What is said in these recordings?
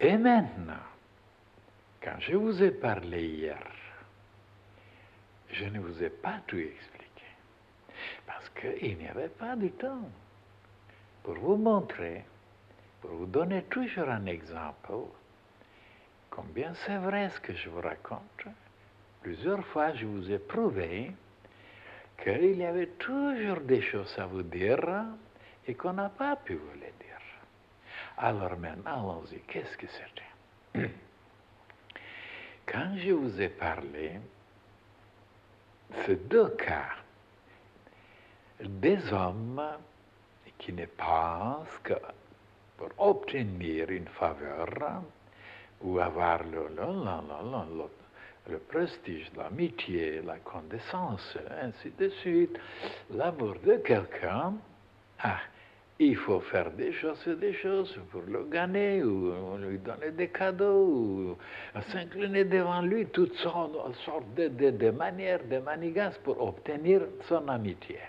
Et maintenant, quand je vous ai parlé hier, je ne vous ai pas tout expliqué, parce qu'il n'y avait pas de temps pour vous montrer, pour vous donner toujours un exemple, combien c'est vrai ce que je vous raconte. Plusieurs fois, je vous ai prouvé qu'il y avait toujours des choses à vous dire et qu'on n'a pas pu vous les dire. Alors maintenant, allons-y, qu'est-ce que c'était? Quand je vous ai parlé, ces deux cas, des hommes qui ne pensent que pour obtenir une faveur ou avoir le prestige, l'amitié, la connaissance, ainsi de suite, l'amour de quelqu'un, il faut faire des choses pour le gagner, ou lui donner des cadeaux, ou s'incliner devant lui, toutes sortes de manières, de manigances pour obtenir son amitié.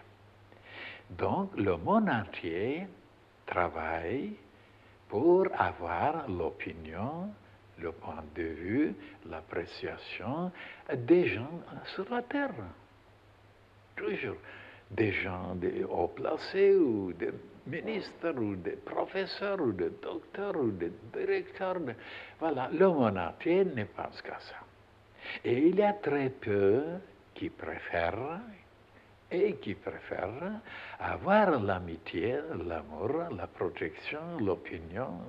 Donc, le monde entier travaille pour avoir l'opinion, le point de vue, l'appréciation des gens sur la terre. Toujours. Des gens haut placés, ou des ministres, ou des professeurs, ou des docteurs, ou des directeurs. Voilà, le monde entier ne pense qu'à ça. Et il y a très peu qui préfèrent avoir l'amitié, l'amour, la protection, l'opinion,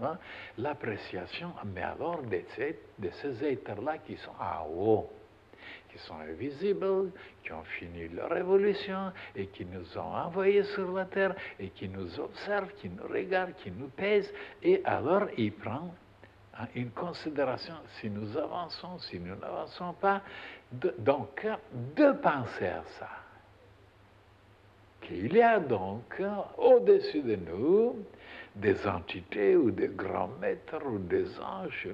l'appréciation, mais alors de ces êtres-là qui sont en haut, qui sont invisibles, qui ont fini leur révolution et qui nous ont envoyés sur la terre et qui nous observent, qui nous regardent, qui nous pèsent, et alors ils prennent une considération si nous avançons, si nous n'avançons pas. Donc, de penser à ça. Il y a donc au-dessus de nous des entités ou des grands maîtres ou des anges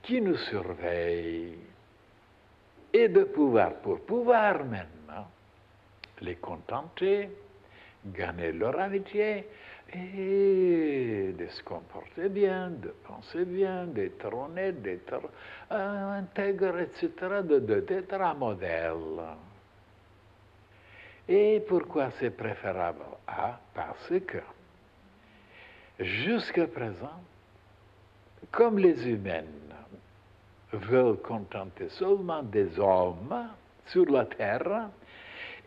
qui nous surveillent, et pour pouvoir maintenant les contenter, gagner leur amitié et de se comporter bien, de penser bien, d'être honnête, d'être intègre, etc., d'être un modèle. Et pourquoi c'est préférable? Parce que jusqu'à présent, comme les humains veulent contenter seulement des hommes sur la terre,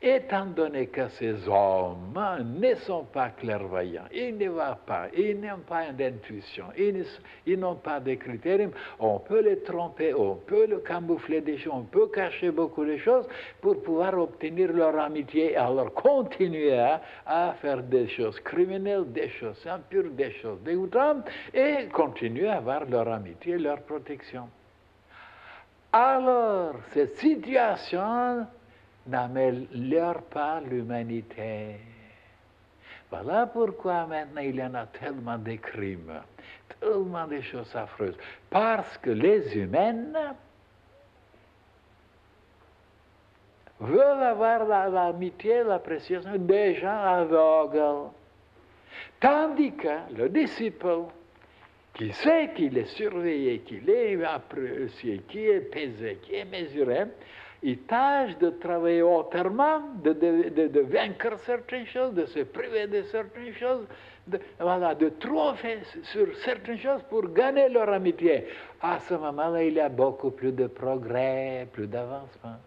étant donné que ces hommes ne sont pas clairvoyants, ils ne voient pas, ils n'ont pas d'intuition, ils n'ont pas de critères, on peut les tromper, on peut le camoufler des choses, on peut cacher beaucoup de choses pour pouvoir obtenir leur amitié, alors continuer à faire des choses criminelles, des choses impures, des choses dégoûtantes, et continuer à avoir leur amitié, leur protection. Alors, cette situation n'améliore pas l'humanité. Voilà pourquoi maintenant il y en a tellement de crimes, tellement de choses affreuses. Parce que les humains veulent avoir l'amitié, l'appréciation des gens aveugles. Tandis que le disciple, qui sait qu'il est surveillé, qu'il est apprécié, qui est pesé, qui est mesuré, il tâche de travailler autrement, de vaincre certaines choses, de se priver de certaines choses, de triompher sur certaines choses pour gagner leur amitié. À ce moment-là, il y a beaucoup plus de progrès, plus d'avancement.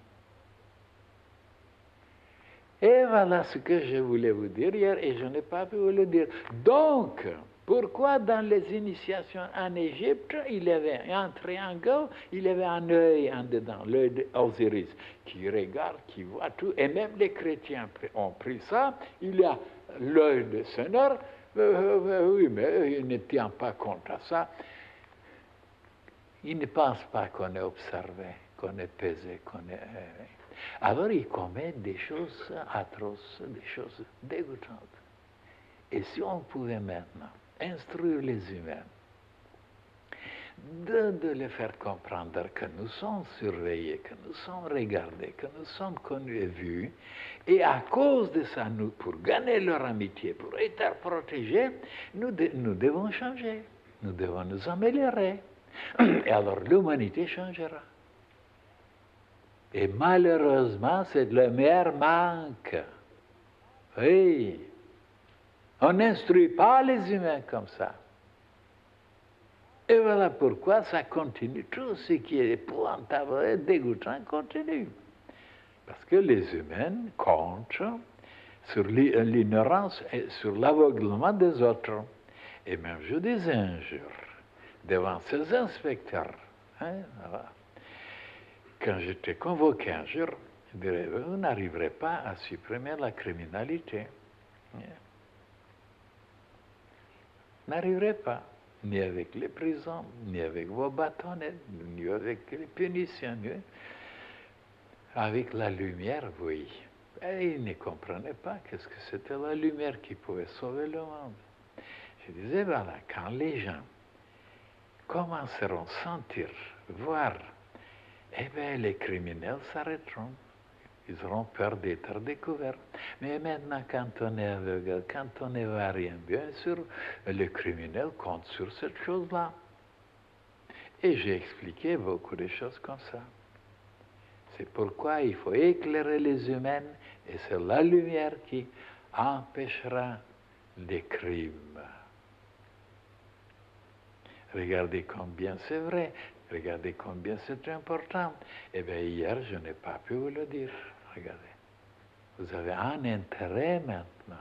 Et voilà ce que je voulais vous dire hier, et je n'ai pas pu vous le dire. Donc, pourquoi dans les initiations en Égypte, il y avait un triangle, il y avait un œil en dedans, l'œil d'Osiris, qui regarde, qui voit tout, et même les chrétiens ont pris ça, il y a l'œil de Seigneur, oui, mais il ne tient pas compte à ça. Il ne pense pas qu'on est observé, qu'on est pesé, qu'on est... Alors il commet des choses atroces, des choses dégoûtantes. Et si on pouvait maintenant instruire les humains, de les faire comprendre que nous sommes surveillés, que nous sommes regardés, que nous sommes connus et vus, et à cause de ça, nous, pour gagner leur amitié, pour être protégés, nous devons changer, nous devons nous améliorer. Et alors l'humanité changera. Et malheureusement, c'est le meilleur manque. Oui. On n'instruit pas les humains comme ça. Et voilà pourquoi ça continue. Tout ce qui est épouvantable et dégoûtant continue. Parce que les humains comptent sur l'ignorance et sur l'aveuglement des autres. Et même je disais un jour, devant ces inspecteurs, voilà, quand j'étais convoqué un jour, je dirais, vous n'arriverez pas à supprimer la criminalité. N'arriverez pas, ni avec les prisons, ni avec vos bâtonnets, ni avec les punitions, ni avec la lumière, oui. Et ils ne comprenaient pas qu'est-ce que c'était la lumière qui pouvait sauver le monde. Je disais, voilà, quand les gens commenceront à sentir, voir, eh bien, les criminels s'arrêteront. Ils auront peur d'être découverts. Mais maintenant, quand on est aveugle, quand on ne voit rien, bien sûr, le criminel compte sur cette chose-là. Et j'ai expliqué beaucoup de choses comme ça. C'est pourquoi il faut éclairer les humains, et c'est la lumière qui empêchera les crimes. Regardez combien c'est vrai, regardez combien c'est important. Eh bien, hier, je n'ai pas pu vous le dire. Regardez. Vous avez un intérêt maintenant,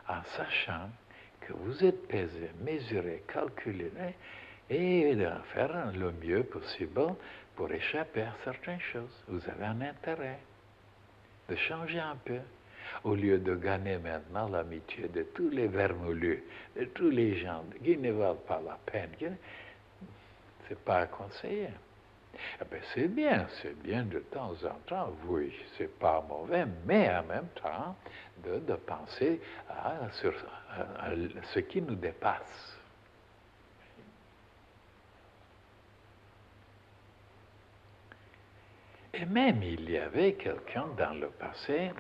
en sachant que vous êtes pesé, mesuré, calculé, et de faire le mieux possible pour échapper à certaines choses. Vous avez un intérêt de changer un peu. Au lieu de gagner maintenant l'amitié de tous les vermoulus, de tous les gens qui ne valent pas la peine, c'est pas à conseiller. Eh bien, c'est bien de temps en temps, oui, c'est pas mauvais, mais en même temps, de penser à ce qui nous dépasse. Et même il y avait quelqu'un dans le passé,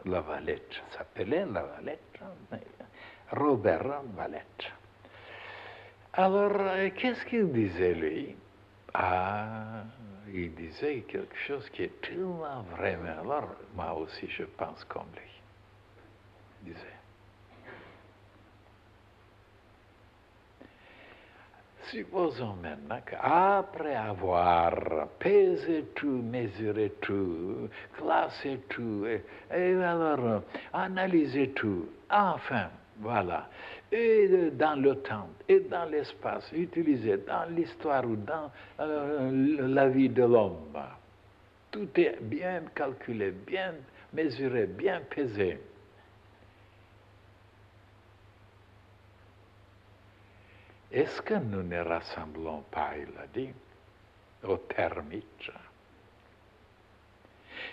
Lavalette, s'appelait Lavalette, Robert Lavalette. Alors, qu'est-ce qu'il disait lui? Il disait quelque chose qui est tellement vrai, mais alors moi aussi je pense comme lui. Il disait, supposons maintenant qu'après avoir pesé tout, mesuré tout, classé tout, et alors analysé tout, enfin, voilà, et dans le temps, et dans l'espace, utilisé dans l'histoire ou dans la vie de l'homme, tout est bien calculé, bien mesuré, bien pesé. Est-ce que nous ne rassemblons pas, il a dit, aux termites,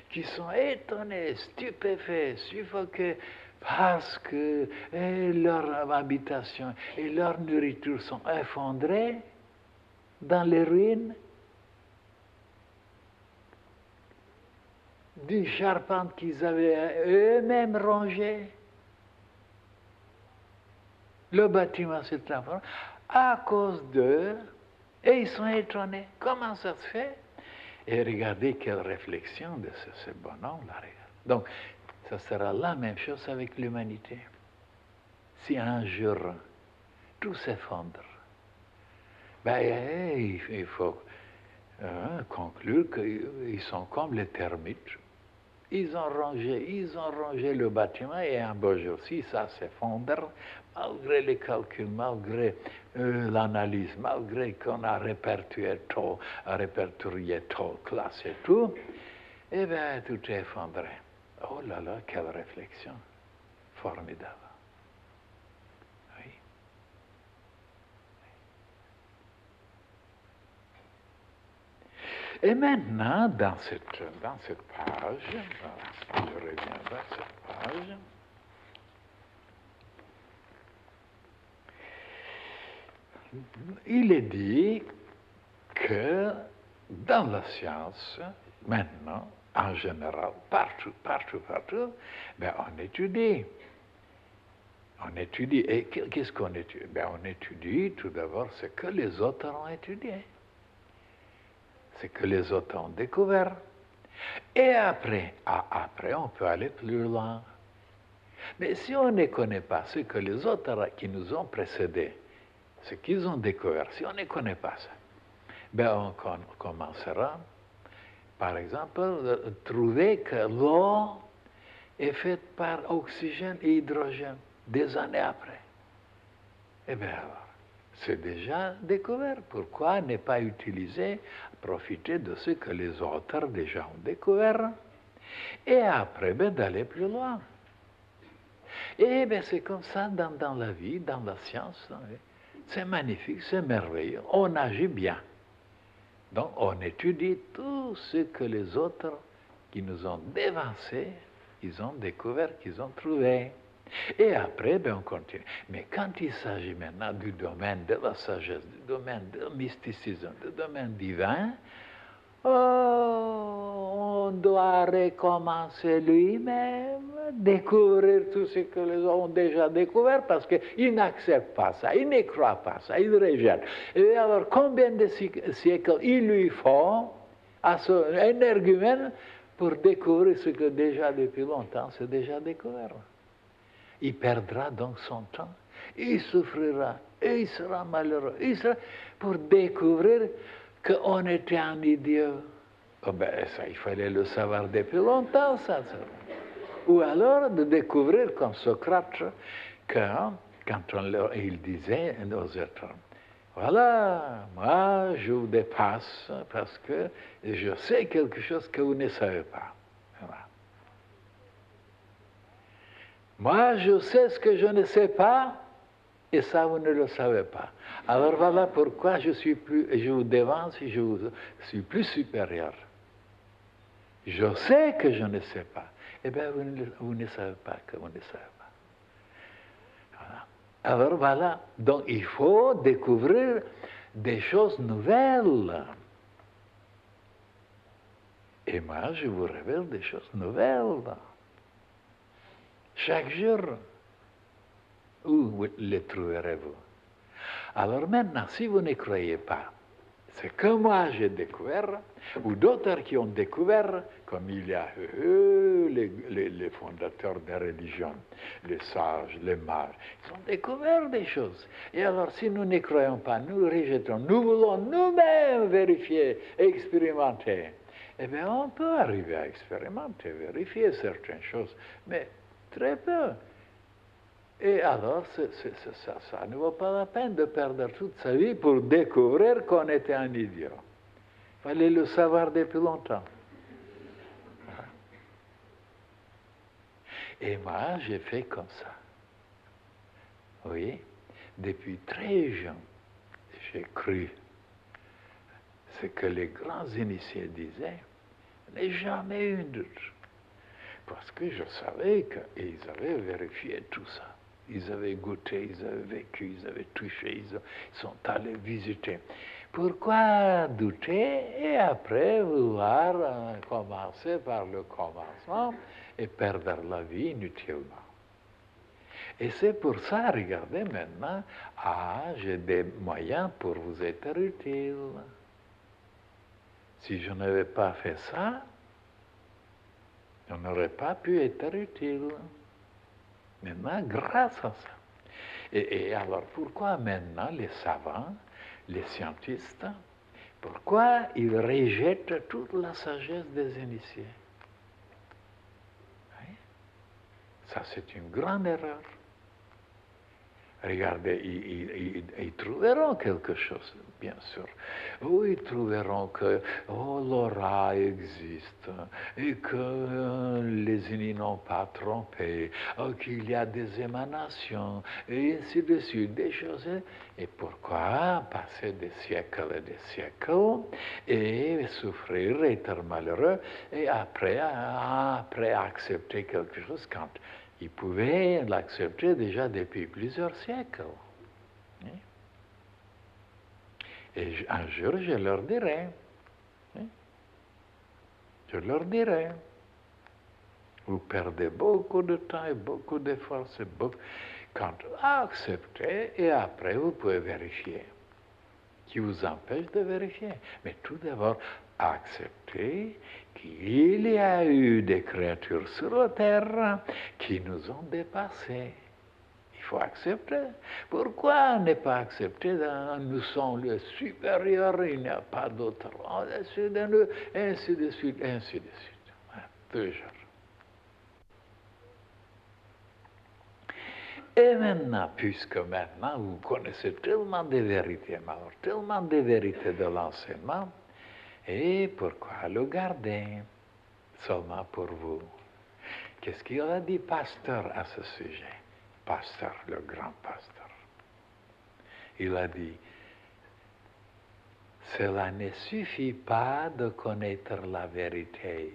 qui sont étonnés, stupéfaits, suffoqués, parce que leur habitation et leur nourriture sont effondrées dans les ruines d'une charpente qu'ils avaient eux-mêmes rongée. Le bâtiment s'est effondré à cause d'eux, et ils sont étonnés. Comment ça se fait? Et regardez quelle réflexion de ce bonhomme-là. Donc, ça sera la même chose avec l'humanité. Si un jour tout s'effondre, ben, il faut conclure qu'ils sont comme les termites. Ils ont rongé le bâtiment, et un beau jour, si ça s'effondre, malgré les calculs, malgré l'analyse, malgré qu'on a répertorié tout, classé tout, eh bien, tout est effondré. Oh là là, quelle réflexion formidable. Oui. Et maintenant, dans cette page, je reviens vers cette page, il est dit que dans la science, maintenant, en général, partout, ben on étudie. On étudie. Et qu'est-ce qu'on étudie? Ben, on étudie tout d'abord ce que les autres ont étudié, ce que les autres ont découvert. Et après, après, on peut aller plus loin. Mais si on ne connaît pas ce que les autres qui nous ont précédés, ce qu'ils ont découvert, si on ne connaît pas ça, ben on commencera, par exemple, à trouver que l'eau est faite par oxygène et hydrogène des années après. Eh bien alors, c'est déjà découvert. Pourquoi ne pas utiliser, profiter de ce que les autres déjà ont découvert et après ben, d'aller plus loin. Et bien c'est comme ça dans la vie, dans la science. C'est magnifique, c'est merveilleux. On agit bien. Donc on étudie tout ce que les autres qui nous ont dévancés, ils ont découvert, qu'ils ont trouvé. Et après, ben, on continue. Mais quand il s'agit maintenant du domaine de la sagesse, du domaine du mysticisme, du domaine divin, oh, on doit recommencer lui-même, découvrir tout ce que les autres ont déjà découvert, parce qu'il n'accepte pas ça, il ne croit pas ça, il rejette. Et alors, combien de siècles il lui faut à un énergumène pour découvrir ce que déjà depuis longtemps c'est déjà découvert? Il perdra donc son temps, il souffrira, et il sera malheureux, pour découvrir qu'on était un idiot. Oh ben ça, il fallait le savoir depuis longtemps, ça. Ou alors de découvrir comme Socrate, que quand il disait aux autres, voilà, moi je vous dépasse parce que je sais quelque chose que vous ne savez pas. Voilà. Moi, je sais ce que je ne sais pas, et ça, vous ne le savez pas. Alors voilà pourquoi je vous devance et je suis plus supérieur. Je sais que je ne sais pas. Eh bien, vous ne savez pas que vous ne savez pas. Voilà. Alors voilà, donc il faut découvrir des choses nouvelles. Et moi, je vous révèle des choses nouvelles. Chaque jour. Où les trouverez-vous? Alors maintenant, si vous ne croyez pas, c'est que moi j'ai découvert, ou d'autres qui ont découvert, comme il y a les fondateurs des religions, les sages, les mages, ils ont découvert des choses. Et alors, si nous ne croyons pas, nous rejetons, nous voulons nous-mêmes vérifier, expérimenter, eh bien, on peut arriver à expérimenter, vérifier certaines choses, mais très peu. Et alors, ça ne vaut pas la peine de perdre toute sa vie pour découvrir qu'on était un idiot. Il fallait le savoir depuis longtemps. Et moi, j'ai fait comme ça. Vous voyez, depuis très jeune, j'ai cru ce que les grands initiés disaient, n'est jamais eu de doute. Parce que je savais qu'ils avaient vérifié tout ça. Ils avaient goûté, ils avaient vécu, ils avaient touché, ils sont allés visiter. Pourquoi douter et après vouloir commencer par le commencement et perdre la vie inutilement? Et c'est pour ça, regardez maintenant, j'ai des moyens pour vous être utile. Si je n'avais pas fait ça, on n'aurait pas pu être utile. Maintenant, grâce à ça. Et alors, pourquoi maintenant les savants, les scientistes, pourquoi ils rejettent toute la sagesse des initiés? Oui. Ça, c'est une grande erreur. Regardez, ils trouveront quelque chose, bien sûr. Ou ils trouveront que l'aura existe, et que les unis n'ont pas trompé, qu'il y a des émanations, et ainsi de suite, des choses. Et pourquoi passer des siècles et des siècles, et souffrir, être malheureux, et après accepter quelque chose quand ils pouvaient l'accepter déjà depuis plusieurs siècles. Et un jour, je leur dirai, vous perdez beaucoup de temps et beaucoup d'efforts, Quand acceptez, et après vous pouvez vérifier. Qui vous empêche de vérifier? Mais tout d'abord, accepter qu'il y a eu des créatures sur la terre qui nous ont dépassés. Il faut accepter. Pourquoi ne pas accepter? Nous sommes les supérieurs, il n'y a pas d'autre au-dessus de nous, ainsi de suite, ainsi de suite. Toujours. Et maintenant, puisque maintenant vous connaissez tellement de vérités, tellement de vérités de l'enseignement, et pourquoi le garder seulement pour vous? Qu'est-ce qu'il a dit pasteur à ce sujet? Pasteur, le grand pasteur. Il a dit, cela ne suffit pas de connaître la vérité,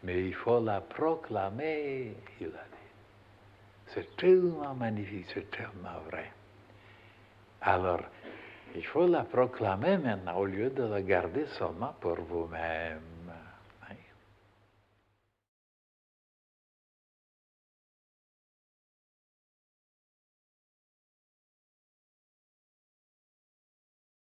mais il faut la proclamer, il a dit. C'est tellement magnifique, c'est tellement vrai. Alors, il faut la proclamer maintenant au lieu de la garder seulement pour vous-même.